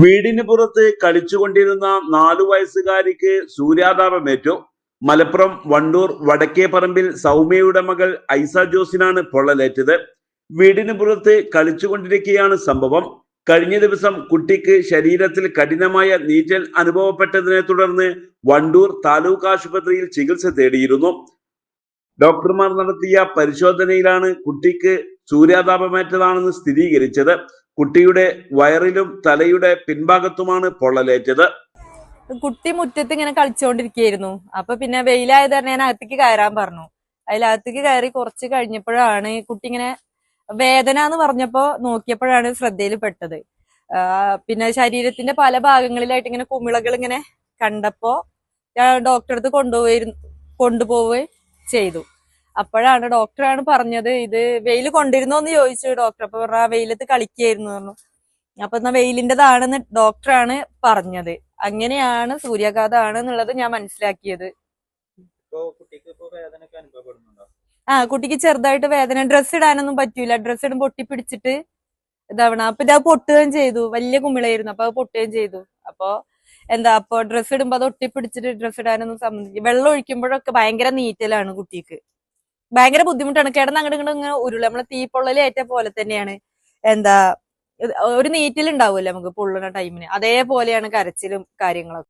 വീടിന് പുറത്ത് കളിച്ചുകൊണ്ടിരുന്ന 4 വയസ്സുകാരിക്ക് സൂര്യാതാപമേറ്റു. മലപ്പുറം വണ്ടൂർ വടക്കേപ്പറമ്പിൽ സൗമ്യയുടെ മകൾ ഐസ ജോസിനാണ് പൊള്ളലേറ്റത്. വീടിന് പുറത്ത് കളിച്ചുകൊണ്ടിരിക്കെയാണ് സംഭവം. കഴിഞ്ഞ ദിവസം കുട്ടിക്ക് ശരീരത്തിൽ കഠിനമായ നീറ്റൽ അനുഭവപ്പെട്ടതിനെ തുടർന്ന് വണ്ടൂർ താലൂക്ക് ആശുപത്രിയിൽ ചികിത്സ തേടിയിരുന്നു. ഡോക്ടർമാർ നടത്തിയ പരിശോധനയിലാണ് കുട്ടിക്ക് സൂര്യാതാപമേറ്റതാണെന്ന് സ്ഥിരീകരിച്ചത്. കുട്ടിയുടെ വയറിലും തലയുടെ പിൻഭാഗത്തുമാണ് പൊള്ളലേറ്റത്. കുട്ടി മുറ്റത്ത് ഇങ്ങനെ കളിച്ചുകൊണ്ടിരിക്കുകയായിരുന്നു. അപ്പൊ പിന്നെ വെയിലായത് തന്നെ ഞാൻ അകത്തേക്ക് കയറാൻ പറഞ്ഞു. അതിലകത്തേക്ക് കയറി കുറച്ച് കഴിഞ്ഞപ്പോഴാണ് കുട്ടി ഇങ്ങനെ വേദന എന്ന് പറഞ്ഞപ്പോ നോക്കിയപ്പോഴാണ് ശ്രദ്ധയിൽ പെട്ടത്. പിന്നെ ശരീരത്തിന്റെ പല ഭാഗങ്ങളിലായിട്ട് ഇങ്ങനെ കുമിളകൾ ഇങ്ങനെ കണ്ടപ്പോ ഞാൻ ഡോക്ടറെ അടുത്ത് കൊണ്ടുപോവുകയും ചെയ്തു. അപ്പോഴാണ് ഡോക്ടറാണ് പറഞ്ഞത്, ഇത് വെയിൽ കൊണ്ടിരുന്നോന്ന് ചോദിച്ചു ഡോക്ടർ. അപ്പൊ പറഞ്ഞ വെയിലത്ത് കളിക്കുകയായിരുന്നു പറഞ്ഞു. അപ്പൊ എന്നാ വെയിലിൻ്റെതാണെന്ന് ഡോക്ടറാണ് പറഞ്ഞത്. അങ്ങനെയാണ് സൂര്യാഘാതമാണ് എന്നുള്ളത് ഞാൻ മനസ്സിലാക്കിയത്. കുട്ടിക്ക് ചെറുതായിട്ട് വേദന, ഡ്രസ്സ് ഇടാനൊന്നും പറ്റൂല. ഡ്രസ്സ് ഇടുമ്പോൾ പൊട്ടിപ്പിടിച്ചിട്ട് ഇതാവണം. അപ്പൊ ഇത് പൊട്ടുകയും ചെയ്തു. വലിയ കുമിളയായിരുന്നു, അപ്പൊ അത് പൊട്ടുകയും ചെയ്തു. അപ്പൊ ഡ്രസ്സ് ഇടുമ്പോ അത് ഒട്ടിപ്പിടിച്ചിട്ട് ഡ്രസ്സ് ഇടാനൊന്നും സംബന്ധിച്ചു. വെള്ളം ഒഴിക്കുമ്പോഴൊക്കെ ഭയങ്കര നീറ്റലാണ് കുട്ടിക്ക്. ഭയങ്കര ബുദ്ധിമുട്ടാണ്. കിടന്ന് അങ്ങോട്ട് ഇങ്ങനെ ഉരുള, നമ്മളെ തീപ്പൊള്ളലേറ്റ പോലെ തന്നെയാണ്. ഒരു നീറ്റിലുണ്ടാവുമല്ലോ നമുക്ക് പൊള്ളുന്ന ടൈമിന്, അതേപോലെയാണ് കരച്ചിലും കാര്യങ്ങളൊക്കെ.